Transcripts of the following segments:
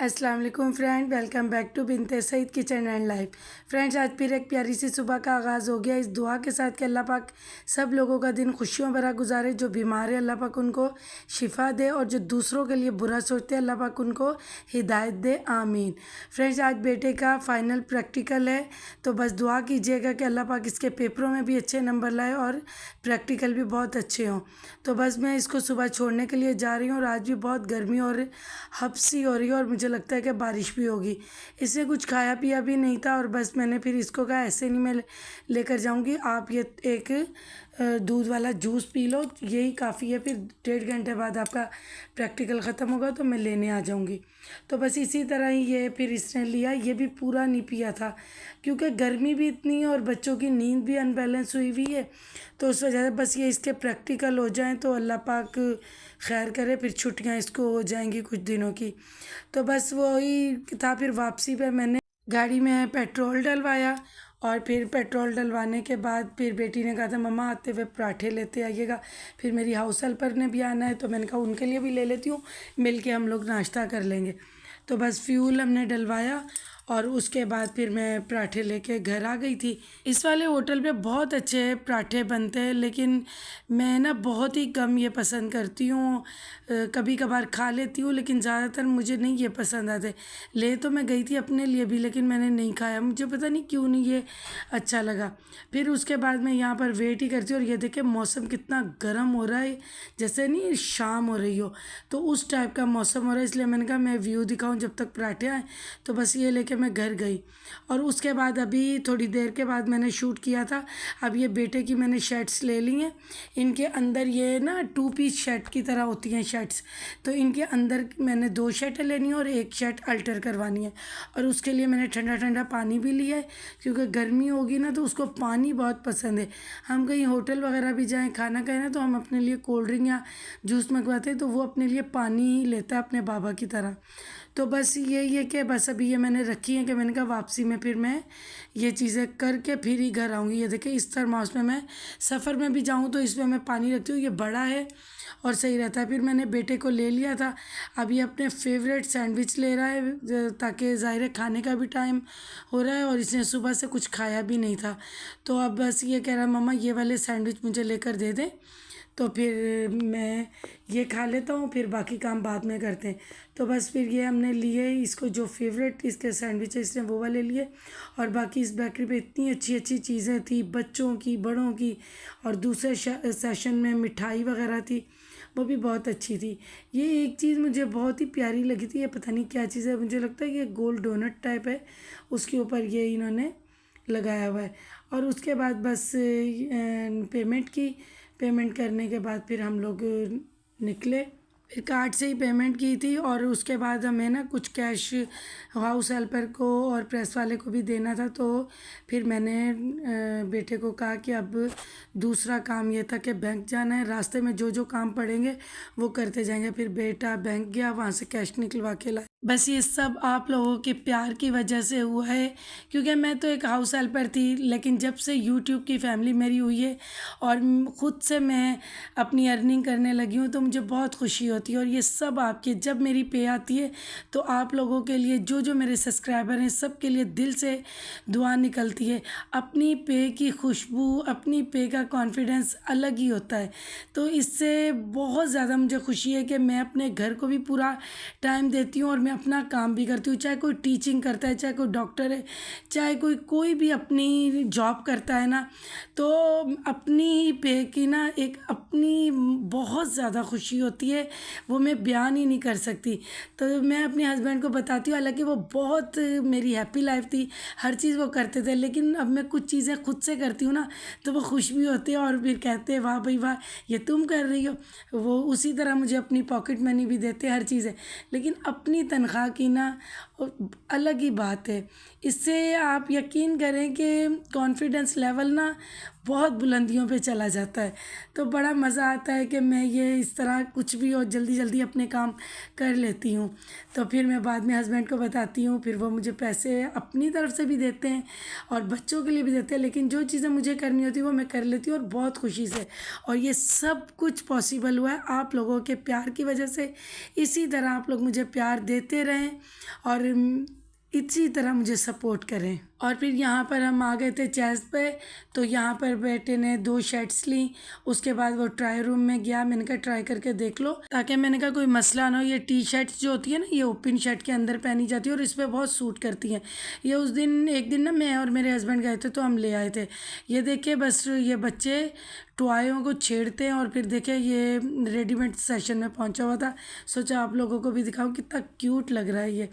अस्सलाम वालेकुम friend, welcome back to Binte Saeed kitchen and life. Friends, आज फिर एक प्यारी सी सुबह का आगाज़ हो गया इस दुआ के साथ कि अल्लाह पाक सब लोगों का दिन खुशियों भरा गुजारे। जो बीमार है अल्लाह पाक उनको शिफा दे और जो दूसरों के लिए बुरा सोचते हैं अल्लाह पाक उनको हिदायत दे, आमीन। फ्रेंड्स, आज बेटे का फ़ाइनल प्रैक्टिकल है, तो बस दुआ कीजिएगा कि अल्लाह पाक इसके पेपरों में भी अच्छे नंबर लाए और प्रैक्टिकल भी बहुत अच्छे हों। तो बस मैं इसको सुबह छोड़ने के लिए जा रही हूँ और आज भी बहुत गर्मी और हब्सी हो रही है और मुझे लगता है कि बारिश भी होगी। इससे कुछ खाया पिया भी नहीं था और बस मैंने फिर इसको कहा ऐसे नहीं मैं लेकर जाऊंगी, आप ये एक दूध वाला जूस पी लो, यही काफ़ी है। फिर 1.5 घंटे बाद आपका प्रैक्टिकल ख़त्म होगा तो मैं लेने आ जाऊंगी। तो बस इसी तरह ही ये फिर इसने लिया, ये भी पूरा नहीं पिया था क्योंकि गर्मी भी इतनी है और बच्चों की नींद भी अनबैलेंस हुई हुई है। तो उस वजह से बस ये इसके प्रैक्टिकल हो जाएं तो अल्लाह पाक खैर करे, फिर छुट्टियां इसको हो जाएंगी कुछ दिनों की। तो बस वही था। फिर वापसी पे मैंने गाड़ी में पेट्रोल डलवाया और फिर पेट्रोल डलवाने के बाद फिर बेटी ने कहा था मम्मा आते हुए पराठे लेते आइएगा। फिर मेरी हाउस हेल्पर ने भी आना है तो मैंने कहा उनके लिए भी ले लेती हूँ, मिल के हम लोग नाश्ता कर लेंगे। तो बस फ्यूल हमने डलवाया और उसके बाद फिर मैं पराठे लेके घर आ गई थी। इस वाले होटल पे बहुत अच्छे पराठे बनते हैं, लेकिन मैं ना बहुत ही कम ये पसंद करती हूँ। कभी कभार खा लेती हूँ लेकिन ज़्यादातर मुझे नहीं ये पसंद आते। ले तो मैं गई थी अपने लिए भी लेकिन मैंने नहीं खाया, मुझे पता नहीं क्यों नहीं ये अच्छा लगा। फिर उसके बाद मैं यहाँ पर वेट ही करती हूँ और ये देखे मौसम कितना गर्म हो रहा है, जैसे नहीं शाम हो रही हो, तो उस टाइप का मौसम हो रहा है। इसलिए मैंने कहा मैं व्यू दिखाऊँ जब तक पराठे आए। तो बस ये लेके मैं घर गई और उसके बाद अभी थोड़ी देर के बाद मैंने शूट किया था। अब ये बेटे की मैंने शर्ट्स ले ली हैं, इनके अंदर ये ना 2 पीस शर्ट की तरह होती हैं शर्ट्स, तो इनके अंदर मैंने 2 शर्टें लेनी है और एक शर्ट अल्टर करवानी है। और उसके लिए मैंने ठंडा ठंडा पानी भी लिया है क्योंकि गर्मी होगी ना तो उसको पानी बहुत पसंद है। हम कहीं होटल वगैरह भी जाएँ खाना खाएँ ना तो हम अपने लिए कोल्ड ड्रिंक या जूस मंगवाते हैं तो वो अपने लिए पानी ही लेता है अपने बाबा की तरह। तो बस यही है कि बस अभी ये मैंने रखी है कि मैंने कहा वापसी में फिर मैं ये चीज़ें करके फिर ही घर आऊँगी। ये देखिए इस थर्मास में मैं सफ़र में भी जाऊँ तो इसमें मैं पानी रखती हूँ, ये बड़ा है और सही रहता है। फिर मैंने बेटे को ले लिया था, अब ये अपने फेवरेट सैंडविच ले रहा है ताकि ज़ाहिर है खाने का भी टाइम हो रहा है और इसने सुबह से कुछ खाया भी नहीं था। तो अब बस ये कह रहा है मम्मा ये वाले सैंडविच मुझे लेकर दे दें, तो फिर मैं ये खा लेता हूँ, फिर बाकी काम बाद में करते हैं। तो बस फिर ये हमने लिए, इसको जो फेवरेट इसके सैंडविच है इसने वो वाले लिए। और बाकी इस बेकरी पे इतनी अच्छी अच्छी चीज़ें थी बच्चों की बड़ों की, और दूसरे सेशन में मिठाई वगैरह थी वो भी बहुत अच्छी थी। ये एक चीज़ मुझे बहुत ही प्यारी लगी थी, ये पता नहीं क्या चीज़ है, मुझे लगता है कि गोल डोनट टाइप है, उसके ऊपर ये इन्होंने लगाया हुआ है। और उसके बाद बस पेमेंट करने के बाद फिर हम लोग निकले। फिर कार्ड से ही पेमेंट की थी और उसके बाद हमें ना कुछ कैश हाउस हेल्पर को और प्रेस वाले को भी देना था। तो फिर मैंने बेटे को कहा कि अब दूसरा काम ये था कि बैंक जाना है, रास्ते में जो जो काम पड़ेंगे वो करते जाएंगे। फिर बेटा बैंक गया, वहाँ से कैश निकलवा के लाया। बस ये सब आप लोगों के प्यार की वजह से हुआ है, क्योंकि मैं तो एक हाउस हेल्पर थी लेकिन जब से यूट्यूब की फैमिली मेरी हुई है और ख़ुद से मैं अपनी अर्निंग करने लगी हूँ तो मुझे बहुत खुशी होती है। और ये सब आपके, जब मेरी पे आती है तो आप लोगों के लिए, जो जो मेरे सब्सक्राइबर हैं सब के लिए दिल से दुआ निकलती है। अपनी पे की खुशबू, अपनी पे का कॉन्फिडेंस अलग ही होता है। तो इससे बहुत ज़्यादा मुझे खुशी है कि मैं अपने घर को भी पूरा टाइम देती हूँ और मैं अपना काम भी करती हूँ। चाहे कोई टीचिंग करता है, चाहे कोई डॉक्टर है, चाहे कोई भी अपनी जॉब करता है ना, तो अपनी पे की ना एक अपनी बहुत ज़्यादा खुशी होती है, वो मैं बयान ही नहीं कर सकती। तो मैं अपने हस्बैंड को बताती हूँ, हालांकि वो बहुत मेरी हैप्पी लाइफ थी, हर चीज़ वो करते थे, लेकिन अब मैं कुछ चीज़ें खुद से करती हूँ ना तो वो खुश भी होते हैं और फिर कहते हैं वाह भाई वाह ये तुम कर रही हो। वो उसी तरह मुझे अपनी पॉकेट मनी भी देते हैं, हर चीज़ है। लेकिन अपनी तनख्वाह की ना अलग ही बात है। इससे आप यकीन करें कि कॉन्फिडेंस लेवल ना बहुत बुलंदियों पे चला जाता है। तो बड़ा मज़ा आता है कि मैं ये इस तरह कुछ भी और जल्दी जल्दी अपने काम कर लेती हूँ। तो फिर मैं बाद में हस्बैंड को बताती हूँ, फिर वो मुझे पैसे अपनी तरफ से भी देते हैं और बच्चों के लिए भी देते हैं, लेकिन जो चीज़ें मुझे करनी होती है वो मैं कर लेती हूँ और बहुत खुशी से। और ये सब कुछ पॉसिबल हुआ है आप लोगों के प्यार की वजह से। इसी तरह आप लोग मुझे प्यार देते रहें और इसी तरह मुझे सपोर्ट करें। और फिर यहाँ पर हम आ गए थे चेस पे। तो यहाँ पर बेटे ने 2 शर्ट्स ली, उसके बाद वो ट्राई रूम में गया। मैंने कहा ट्राई करके देख लो, ताकि मैंने कहा कोई मसला ना हो। ये टी शर्ट्स जो होती है ना, ये ओपन शर्ट के अंदर पहनी जाती है और इस पर बहुत सूट करती हैं। ये उस दिन एक दिन ना मैं और मेरे हस्बैंड गए थे तो हम ले आए थे। ये देखिए बस ये बच्चे टॉयों को छेड़ते हैं और फिर देखिए ये रेडीमेड सेशन में पहुंचा हुआ था। सोचा आप लोगों को भी दिखाऊं कितना क्यूट लग रहा है ये।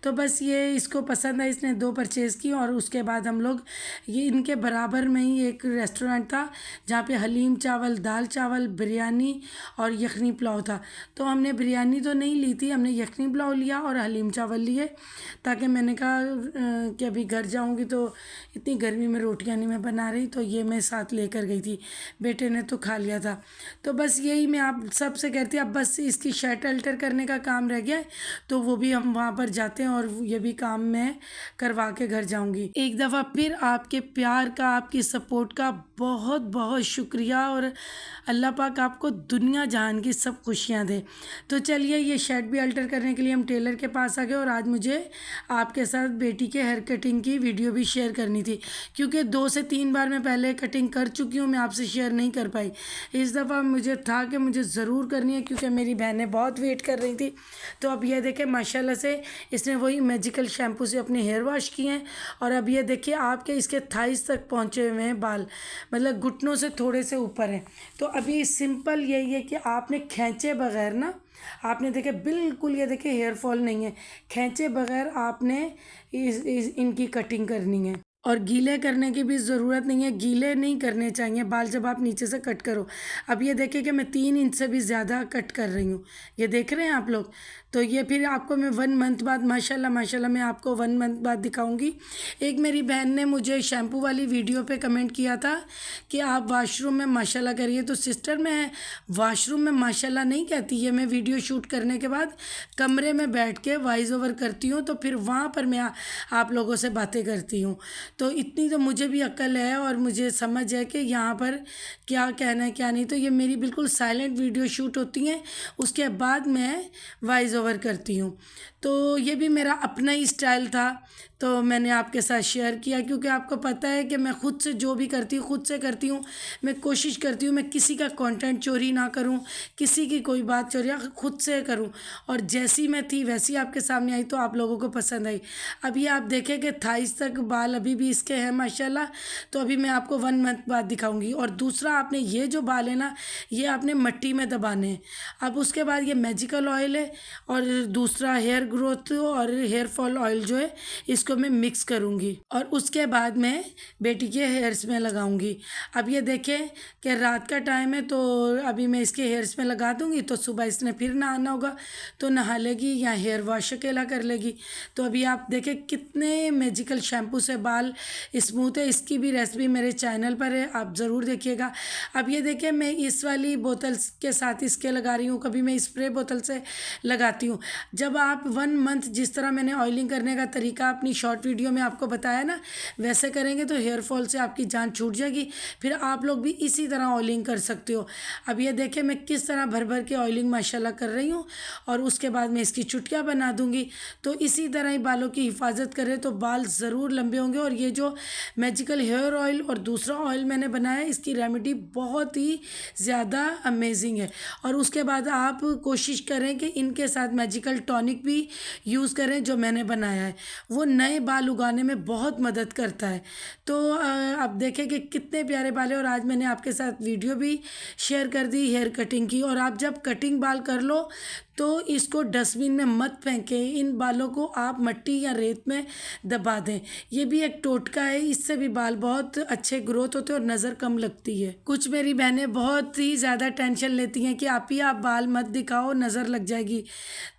तो बस ये इसको पसंद आई, इसने 2 परचेज़ की। और उसके बाद हम लोग ये इनके बराबर में ही एक रेस्टोरेंट था जहाँ पे हलीम चावल, दाल चावल, बिरयानी और यखनी पुलाव था। तो हमने बिरयानी तो नहीं ली थी, हमने यखनी पुलाव लिया और हलीम चावल लिए, ताकि मैंने कहा कि अभी घर जाऊँगी तो इतनी गर्मी में रोटियाँ नहीं मैं बना रही, तो ये मैं साथ लेकर गई थी। बेटे ने तो खा लिया था। तो बस यही मैं आप सबसे कहती, अब बस इसकी शर्ट अल्टर करने का काम रह गया है, तो वो भी हम वहाँ पर जाते हैं और ये भी काम मैं करवा के घर जाऊँगी। एक दफ़ा फिर आपके प्यार का, आपकी सपोर्ट का बहुत बहुत शुक्रिया और अल्लाह पाक आपको दुनिया जहान की सब खुशियाँ दे। तो चलिए ये शर्ट भी अल्टर करने के लिए हम टेलर के पास आ गए और आज मुझे आपके साथ बेटी के हेयर कटिंग की वीडियो भी शेयर करनी थी, क्योंकि 2 से 3 बार मैं पहले कटिंग कर चुकी हूँ, मैं आपसे शेयर नहीं कर पाई। इस दफ़ा मुझे था कि मुझे ज़रूर करनी है, क्योंकि मेरी बहनें बहुत वेट कर रही थी। तो अब ये देखें माशाल्लाह से इसने वही मैजिकल शैम्पू से अपने हेयर वॉश किए हैं। और अब ये देखिए आपके इसके थाइस तक पहुँचे हुए हैं बाल, मतलब घुटनों से थोड़े से ऊपर हैं। तो अभी सिंपल यही है कि आपने खींचे बगैर ना, आपने देखे बिल्कुल ये देखिए हेयर फॉल नहीं है, खींचे बगैर आपने इनकी कटिंग करनी है। और गीले करने की भी ज़रूरत नहीं है, गीले नहीं करने चाहिए बाल जब आप नीचे से कट करो। अब ये देखिए कि मैं 3 इंच से भी ज़्यादा कट कर रही हूँ, ये देख रहे हैं आप लोग। तो ये फिर आपको मैं 1 मंथ बाद माशाल्लाह माशाल्लाह मैं आपको 1 मंथ बाद दिखाऊंगी। एक मेरी बहन ने मुझे शैम्पू वाली वीडियो पे कमेंट किया था कि आप वॉशरूम में माशाल्लाह करिए। तो सिस्टर मैं वॉशरूम में माशाल्लाह नहीं कहती, ये मैं वीडियो शूट करने के बाद कमरे में बैठ के वॉइस ओवर करती हूँ, तो फिर वहाँ पर मैं आप लोगों से बातें करती हूँ। तो इतनी तो मुझे भी अक्ल है और मुझे समझ है कि यहाँ पर क्या कहना है क्या नहीं। तो ये मेरी बिल्कुल साइलेंट वीडियो शूट होती हैं, उसके बाद मैं वॉइस ओवर करती हूँ। तो ये भी मेरा अपना ही स्टाइल था, तो मैंने आपके साथ शेयर किया, क्योंकि आपको पता है कि मैं खुद से जो भी करती हूँ खुद से करती हूँ। मैं कोशिश करती हूँ मैं किसी का कंटेंट चोरी ना करूँ, किसी की कोई बात चोरी खुद से करूँ। और जैसी मैं थी वैसी आपके सामने आई तो आप लोगों को पसंद आई। अभी आप देखें कि थाइस तक बाल अभी भी इसके हैं माशाल्लाह। तो अभी मैं आपको 1 मंथ बाद दिखाऊंगी। और दूसरा आपने ये जो बाल है ना, ये आपने मट्टी में दबाने हैं। अब उसके बाद ये मैजिकल ऑयल है और दूसरा हेयर ग्रोथ और हेयर फॉल ऑयल जो है इसको मैं मिक्स करूँगी और उसके बाद मैं बेटी के हेयर्स में लगाऊंगी। अब ये देखें कि रात का टाइम है, तो अभी मैं इसके हेयर्स में लगा दूंगी, तो सुबह इसने फिर नहाना होगा तो नहा लेगी या हेयर वॉश अकेला कर लेगी। तो अभी आप देखें कितने मैजिकल शैम्पू से बाल स्मूथ है। इसकी भी रेसिपी मेरे चैनल पर है, आप ज़रूर देखिएगा। अब ये देखिए मैं इस वाली बोतल के साथ इसके लगा रही हूँ, कभी मैं स्प्रे बोतल से लगाती हूँ। जब आप 1 मंथ जिस तरह मैंने ऑयलिंग करने का तरीका अपनी शॉर्ट वीडियो में आपको बताया ना, वैसे करेंगे तो हेयर फॉल से आपकी जान छूट जाएगी। फिर आप लोग भी इसी तरह ऑयलिंग कर सकते हो। अब ये देखें मैं किस तरह भर भर के ऑयलिंग माशाल्लाह कर रही हूँ और उसके बाद मैं इसकी चुटकियाँ बना दूँगी। तो इसी तरह ही बालों की हिफाजत करें तो बाल ज़रूर लंबे होंगे। और ये जो मैजिकल हेयर ऑयल और दूसरा ऑयल मैंने बनाया है, इसकी रेमेडी बहुत ही ज़्यादा अमेजिंग है। और उसके बाद आप कोशिश करें कि इनके साथ मैजिकल टॉनिक भी यूज़ करें जो मैंने बनाया है, वो नए बाल उगाने में बहुत मदद करता है। तो आप देखें कि कितने प्यारे बाल हैं। और आज मैंने आपके साथ वीडियो भी शेयर कर दी हेयर कटिंग की। और आप जब कटिंग बाल कर लो तो इसको डस्टबिन में मत फेंकें, इन बालों को आप मट्टी या रेत में दबा दें। ये भी एक टोटका है, इससे भी बाल बहुत अच्छे ग्रोथ होते हैं और नज़र कम लगती है। कुछ मेरी बहनें बहुत ही ज़्यादा टेंशन लेती हैं कि आप बाल मत दिखाओ, नज़र लग जाएगी।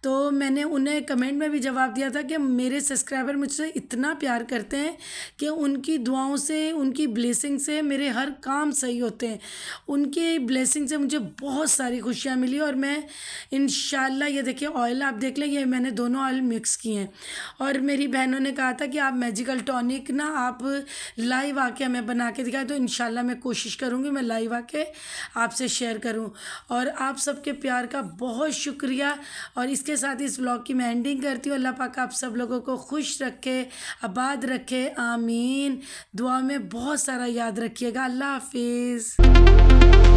तो मैंने उन्हें कमेंट में भी जवाब दिया था कि मेरे सब्सक्राइबर मुझसे मुझसे इतना प्यार करते हैं कि उनकी दुआओं से, उनकी ब्लेसिंग से मेरे हर काम सही होते हैं। उनकी ब्लेसिंग से मुझे बहुत सारी खुशियाँ मिली और मैं इंशाल्लाह, ये देखिए ऑयल आप देख लें, ये मैंने दोनों ऑयल मिक्स किए हैं। और मेरी बहनों ने कहा था कि आप मैजिकल टॉनिक ना आप लाइव आके हमें बना के दिखाएं, तो इंशाल्लाह मैं कोशिश करूँगी मैं लाइव आके आपसे शेयर करूँ। और आप सबके प्यार का बहुत शुक्रिया। और इसके साथ इस व्लॉग की मैं एंडिंग करती हूँ। अल्लाह पाक आप सब लोगों को खुश रखे, आबाद रखे, आमीन। दुआ में बहुत सारा याद रखिएगा। अल्लाह हाफिज़।